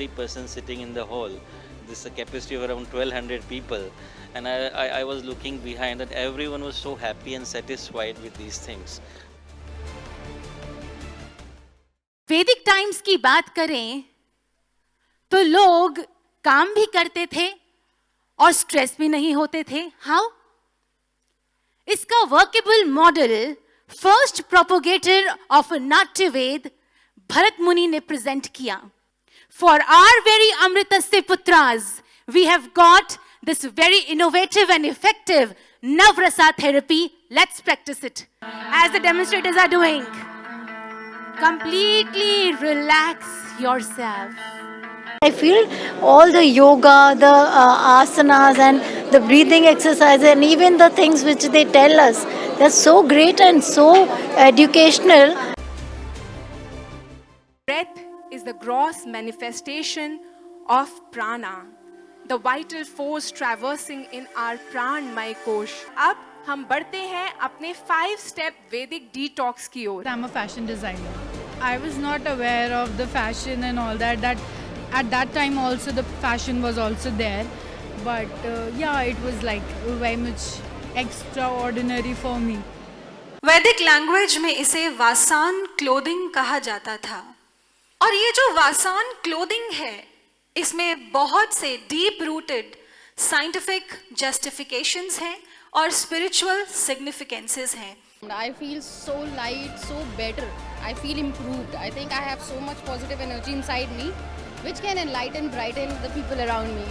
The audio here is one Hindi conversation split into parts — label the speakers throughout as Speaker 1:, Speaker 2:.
Speaker 1: every person sitting in the hall. This is a capacity of around 1200 people, and I was looking behind, and everyone was so happy and satisfied with these things.
Speaker 2: वैदिक टाइम्स की बात करें तो लोग काम भी करते थे और स्ट्रेस भी नहीं होते थे. हाउ? इसका workable model first propogator of Natya Veda Bharat Muni ने प्रेजेंट किया. फॉर आवर वेरी अमृतस्य पुत्रास we have got this very innovative and effective Navarasa therapy. Let's practise it as the demonstrators are doing. Completely relax yourself.
Speaker 3: I feel all the yoga, the asanas and the breathing exercises and even the things which they tell us, they're so great and so educational.
Speaker 4: Breath is the gross manifestation of prana, the vital force traversing in our pranmay kosh. अब हम बढ़ते हैं अपने 5-step वैदिक डिटॉक्स की ओर.
Speaker 5: I'm a fashion designer. I was not aware of the fashion and all that. That at that time also the fashion was also there, but yeah, it was like very much extraordinary for me.
Speaker 6: वैदिक लैंग्वेज में इसे वासान क्लोथिंग कहा जाता था, और ये जो वासान क्लोथिंग है इसमें बहुत से डीप रूटेड साइंटिफिक जस्टिफिकेशंस हैं और स्पिरिचुअल सिग्निफिकेंसेस हैं.
Speaker 7: I feel so light, so better. I feel improved. I think I have so much positive energy inside me, which can enlighten, brighten the people around me.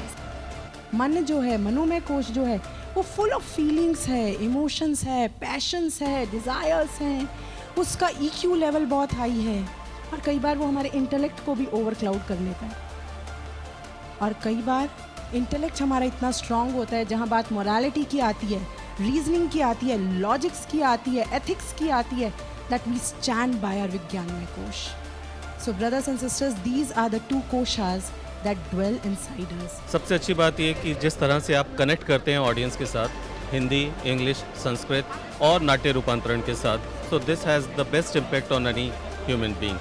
Speaker 8: मन जो है, मनोमय कोश जो है, वो फुल ऑफ फीलिंग्स है, इमोशंस है, पैशंस है, डिज़ायर्स हैं. उसका EQ लेवल बहुत हाई है, और कई बार वो हमारे इंटेलेक्ट को भी ओवर क्लाउड कर लेता है. और कई बार इंटेलेक्ट हमारा इतना स्ट्रांग होता है, जहाँ बात मोरालिटी की आती है, रीजनिंग की आती है, लॉजिक्स की आती है, एथिक्स की आती है, that we stand by our Vijnanamaya kosha. So brothers and sisters, these are the 2 koshas that dwell inside us.
Speaker 9: सबसे अच्छी बात ये कि जिस तरह से आप कनेक्ट करते हैं ऑडियंस के साथ, हिंदी, इंग्लिश, संस्कृत और नाट्य रूपांतरण के साथ, so this has the best impact on any human being.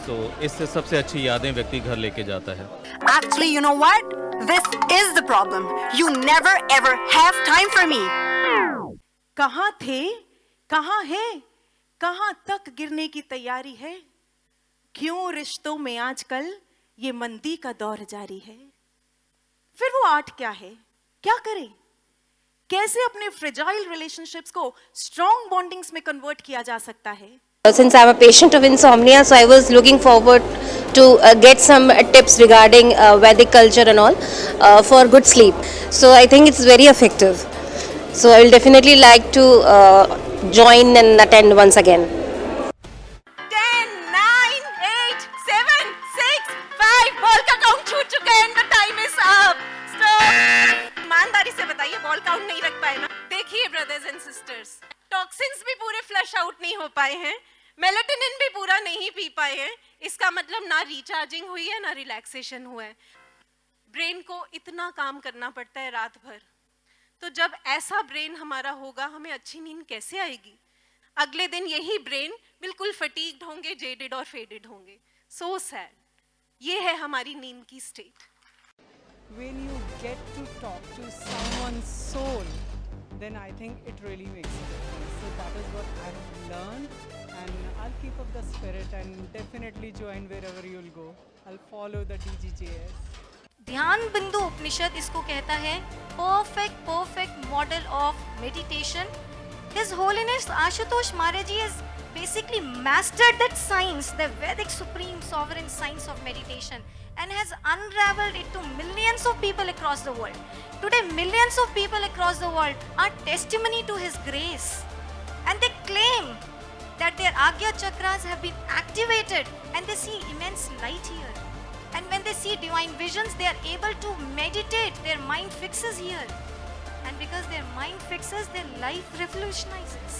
Speaker 9: So इससे सबसे अच्छी यादें व्यक्ति घर लेके जाता है.
Speaker 10: Actually, you know what? This is the problem. You never ever have time for me.
Speaker 2: कहाँ थे, कहाँ है, कहाँ तक गिरने की तैयारी है? क्यों रिश्तों में आजकल ये मंदी का दौर जारी है? फिर वो आर्ट क्या है? क्या करें? कैसे अपने फ्रेजाइल रिलेशनशिप्स को स्ट्रॉन्ग बॉन्डिंग्स में कन्वर्ट किया जा सकता है?
Speaker 11: Since I'm a patient of insomnia, so I was looking forward to get some tips regarding Vedic culture and all for good sleep. So I think it's very effective. So I will definitely like to join and attend once again.
Speaker 2: 10, 9, 8, 7, 6, 5. Ball का काउंट छूट चुका है and the time is up. Stop. ईमानदारी से बताइए, बॉल काउंट नहीं रख पाए ना? देखिए ब्रदर्स एंड सिस्टर्स, टॉक्सिन्स भी पूरे फ्लश आउट नहीं हो पाए हैं, मेलेटोनिन भी पूरा नहीं पी पाए हैं. इसका मतलब ना रिचार्जिंग हुई है ना रिलैक्सेशन हुआ है. ब्रेन को इतना काम करना पड़ता है रात भर, तो जब ऐसा ब्रेन हमारा होगा, हमें अच्छी नींद कैसे आएगी? अगले दिन यही ब्रेन बिल्कुल फटीग्ड होंगे, जेडेड और फेडेड होंगे. So sad. ये है हमारी नींद की state.
Speaker 8: When you get to talk to someone's soul, then I think it really makes a difference. So that is what I have learned, and I'll keep up the spirit and definitely join wherever you'll go. I'll follow the DGJS.
Speaker 3: ध्यान बिंदु उपनिषद इसको कहता है perfect model of meditation. His Holiness Ashutosh Maharaji has basically mastered that science, the Vedic supreme sovereign science of meditation, and has unraveled it to millions of people across the world. Today, millions of people across the world are testimony to his grace, and they claim that their Agya chakras have been activated and they see immense light here. And when they see divine visions, they are able to meditate. Their mind fixes here. And because their mind fixes, their life revolutionizes.